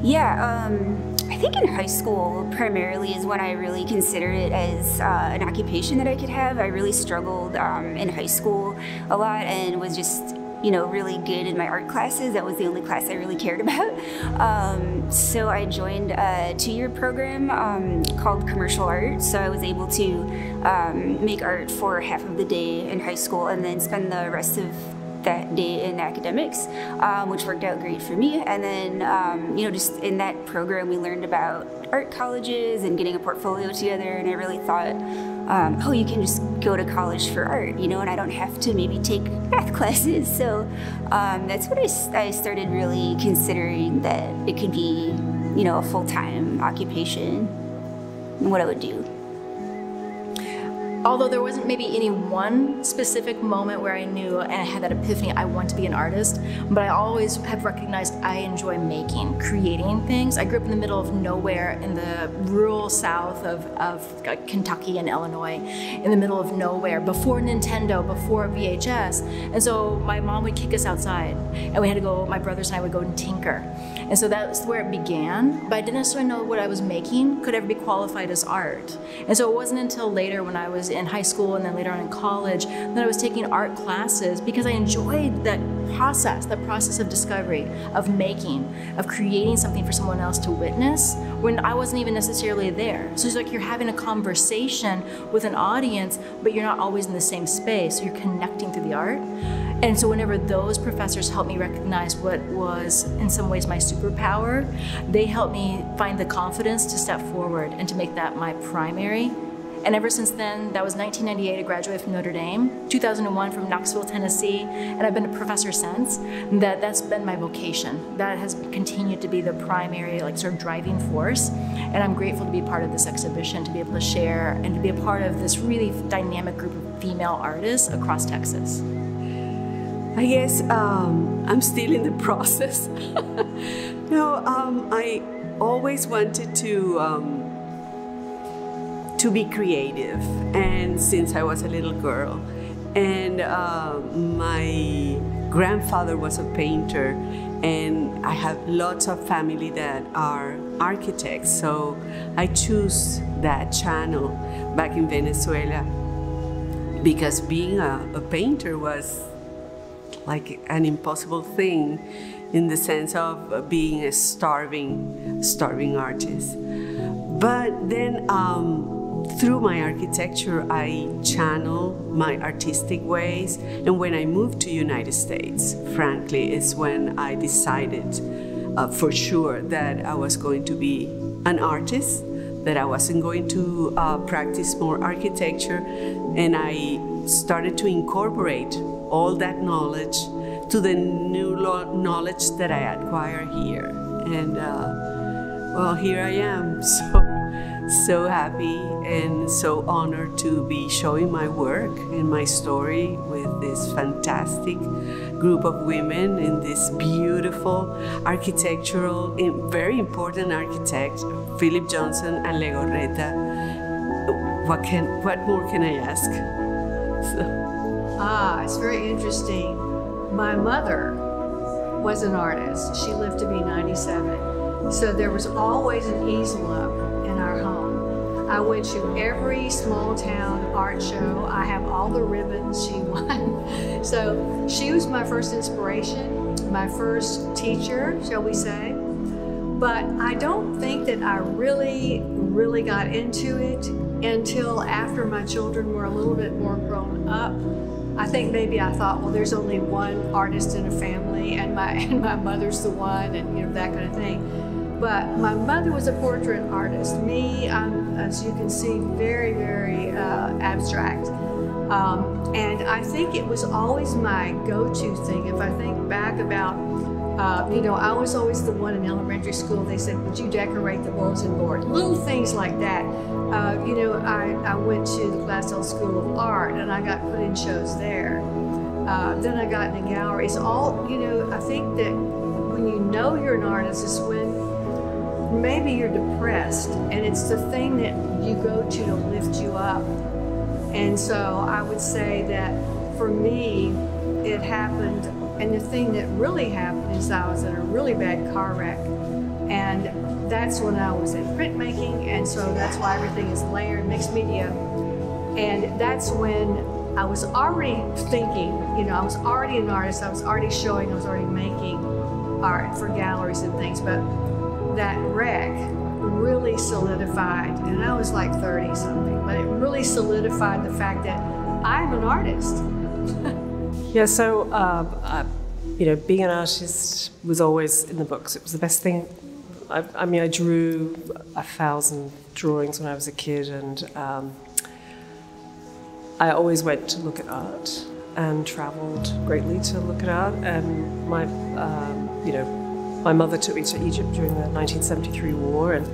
Yeah, I think in high school primarily is when I really considered it as an occupation that I could have. I really struggled in high school a lot and was just, you know, really good in my art classes. That was the only class I really cared about. So I joined a 2-year program called commercial art. So I was able to make art for half of the day in high school and then spend the rest of that day in academics, which worked out great for me. And then, you know, just in that program, we learned about art colleges and getting a portfolio together. And I really thought, oh, you can just go to college for art, you know, and I don't have to maybe take math classes. So that's when I started really considering that it could be, you know, a full-time occupation and what I would do. Although there wasn't maybe any one specific moment where I knew and I had that epiphany, I want to be an artist, but I always have recognized I enjoy making, creating things. I grew up in the middle of nowhere in the rural south of Kentucky and Illinois, in the middle of nowhere, before Nintendo, before VHS. And so my mom would kick us outside and we had to go, my brothers and I would go and tinker. And so that's where it began, but I didn't necessarily know what I was making could ever be qualified as art. And so it wasn't until later when I was in high school and then later on in college that I was taking art classes because I enjoyed that process of discovery, of making, of creating something for someone else to witness when I wasn't even necessarily there. So it's like you're having a conversation with an audience, but you're not always in the same space. So you're connecting through the art. And so whenever those professors helped me recognize what was in some ways my superpower, they helped me find the confidence to step forward and to make that my primary. And ever since then, that was 1998, I graduated from Notre Dame, 2001 from Knoxville, Tennessee, and I've been a professor since. That's been my vocation. That has continued to be the primary, like, sort of driving force. And I'm grateful to be part of this exhibition, to be able to share and to be a part of this really dynamic group of female artists across Texas. I guess I'm still in the process. No, I always wanted to be creative, and since I was a little girl, and my grandfather was a painter, and I have lots of family that are architects, so I choose that channel back in Venezuela because being a painter was like an impossible thing in the sense of being a starving artist. But then through my architecture, I channel my artistic ways. And when I moved to United States, frankly, is when I decided for sure that I was going to be an artist, that I wasn't going to practice more architecture. And I started to incorporate all that knowledge to the new knowledge that I acquire here. And well, here I am. So happy and so honored to be showing my work and my story with this fantastic group of women in this beautiful architectural, very important architect, Philip Johnson and Legorreta. What more can I ask? It's very interesting. My mother was an artist. She lived to be 97. So there was always an easel up in our home. I went to every small town art show. I have all the ribbons she won. So she was my first inspiration, my first teacher, shall we say. But I don't think that I really got into it until after my children were a little bit more grown up. I think maybe I thought, well, there's only one artist in a family, and my mother's the one, and you know, that kind of thing. But my mother was a portrait artist. Me, I'm, as you can see, very, very abstract. And I think it was always my go-to thing. If I think back about, you know, I was always the one in elementary school. They said, would you decorate the bulletin board? Little things like that. You know, I went to the Glasgow School of Art and I got put in shows there. Then I got in the galleries. All, you know, I think that when you know you're an artist is when maybe you're depressed and it's the thing that you go to lift you up. And so I would say that for me, it happened, and the thing that really happened is I was in a really bad car wreck And that's when I was in printmaking, and so that's why everything is layered, mixed media. And that's when I was already thinking, I was already an artist, I was already showing, I was already making art for galleries and things, but that wreck really solidified, and I was like 30 something, but it really solidified the fact that I'm an artist. Yeah, so, being an artist was always in the books. It was the best thing. I drew 1,000 drawings when I was a kid, and I always went to look at art and traveled greatly to look at art. And my mother took me to Egypt during the 1973 war, and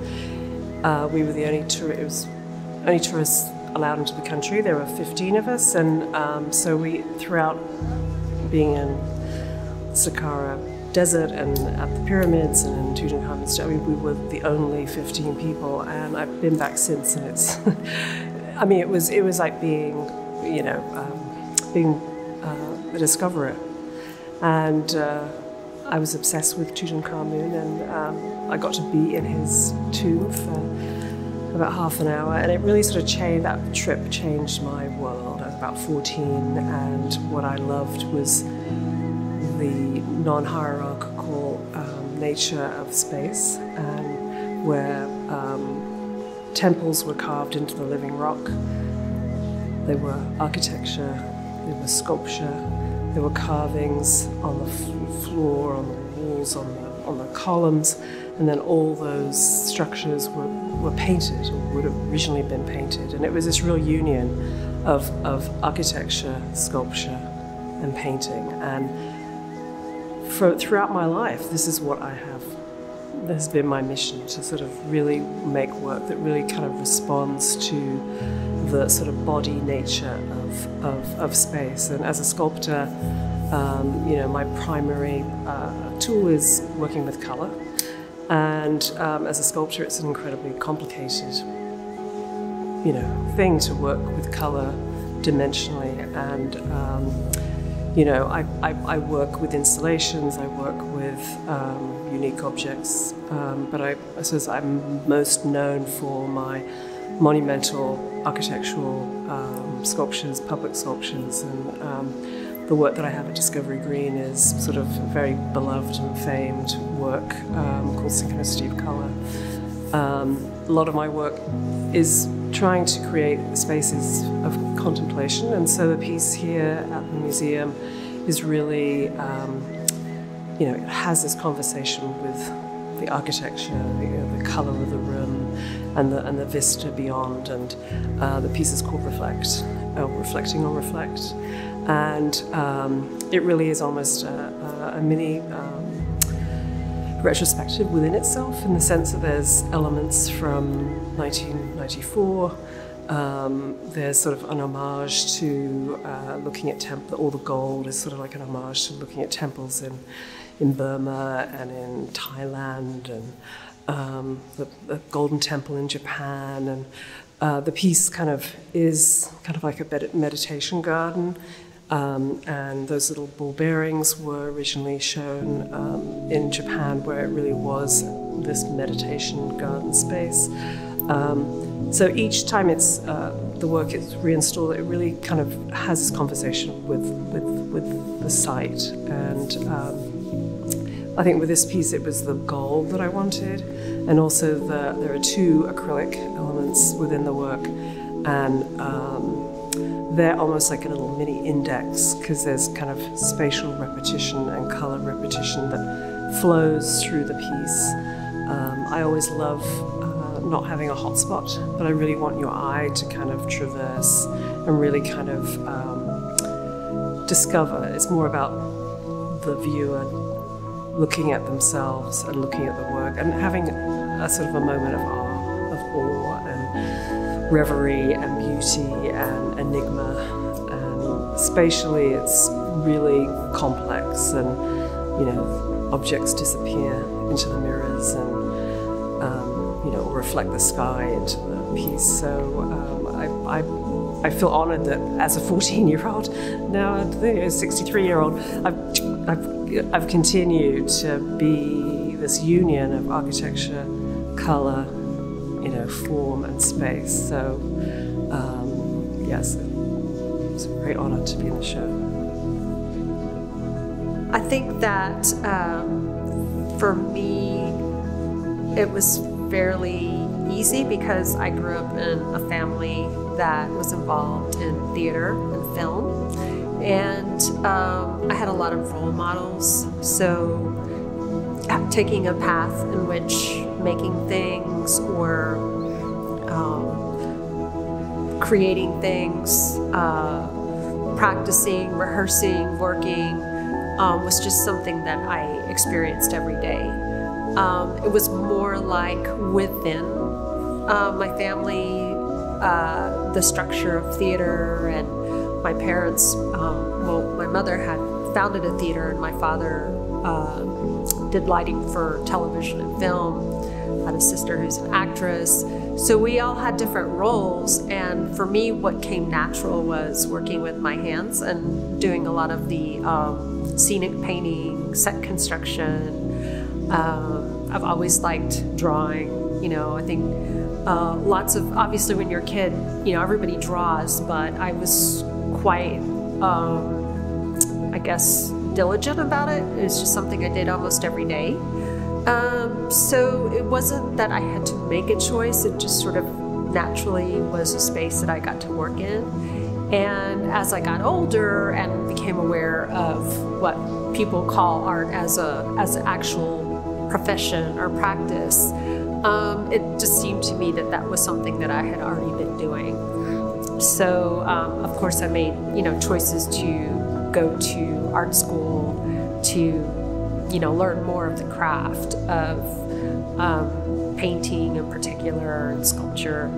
we were the only tourists allowed into the country. There were 15 of us, and so throughout being in Saqqara Desert and at the pyramids and in Tutankhamun's tomb, we were the only 15 people, and I've been back since, and it's, it was like being, being a discoverer, and I was obsessed with Tutankhamun, and I got to be in his tomb for about half an hour, and it really sort of changed. That trip changed my world. I was about 14, and what I loved was the non-hierarchical nature of space, and where temples were carved into the living rock. There were architecture, there was sculpture, there were carvings on the floor, on the walls, on the columns, and then all those structures were painted, or would have originally been painted. And it was this real union of architecture, sculpture, and painting. And throughout my life, this is what I have. This has been my mission, to sort of really make work that really kind of responds to the sort of body nature of space. And as a sculptor, my primary tool is working with color. And as a sculptor, it's an incredibly complicated, thing to work with color dimensionally. And I work with installations, I work with unique objects, but I suppose I'm most known for my monumental architectural sculptures, public sculptures, and the work that I have at Discovery Green is sort of very beloved and famed work called Synchronicity of Color. A lot of my work is trying to create spaces of contemplation, and so the piece here at the museum is really, it has this conversation with the architecture, the color of the room, and the vista beyond. And the piece is called Reflect, Reflecting on Reflect, and it really is almost a mini retrospective within itself, in the sense that there's elements from 1994. There's sort of an homage to looking at all the gold is sort of like an homage to looking at temples in Burma and in Thailand, and the Golden Temple in Japan. And the piece is like a meditation garden. And those little ball bearings were originally shown in Japan, where it really was this meditation garden space. So each time it's the work is reinstalled, it really kind of has this conversation with the site. And I think with this piece, it was the gold that I wanted, and also there are two acrylic elements within the work, and they're almost like a little mini index, because there's kind of spatial repetition and color repetition that flows through the piece. I always love not having a hotspot, but I really want your eye to kind of traverse and really kind of discover. It's more about the viewer looking at themselves and looking at the work and having a sort of a moment of awe and reverie and beauty and enigma. And spatially, it's really complex, and objects disappear into the mirrors and reflect the sky into the piece. So I feel honored that as a 14-year-old, now a 63-year-old, I've continued to be this union of architecture, color, form and space. So yes, it's a great honor to be in the show. I think that for me, it was fairly easy because I grew up in a family that was involved in theater and film, and I had a lot of role models. So taking a path in which making things or creating things, practicing, rehearsing, working, was just something that I experienced every day. It was more like within my family, the structure of theater, and my parents, my mother had founded a theater and my father did lighting for television and film. I had a sister who's an actress. So we all had different roles, and for me what came natural was working with my hands and doing a lot of the scenic painting, set construction. I've always liked drawing. I think lots of, obviously when you're a kid, everybody draws, but I was quite, I guess, diligent about it. It was just something I did almost every day. So it wasn't that I had to make a choice, it just sort of naturally was a space that I got to work in. And as I got older and became aware of what people call art as an actual profession or practice, it just seemed to me that that was something that I had already been doing. So of course I made choices to go to art school to learn more of the craft of painting in particular and sculpture.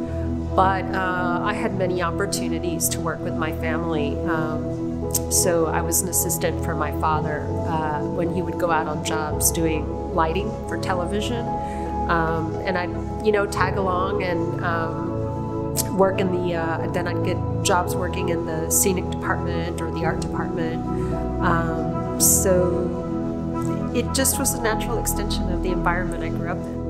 But I had many opportunities to work with my family. So I was an assistant for my father when he would go out on jobs doing lighting for television. And I'd, tag along and work in the, then I'd get jobs working in the scenic department or the art department. So it just was a natural extension of the environment I grew up in.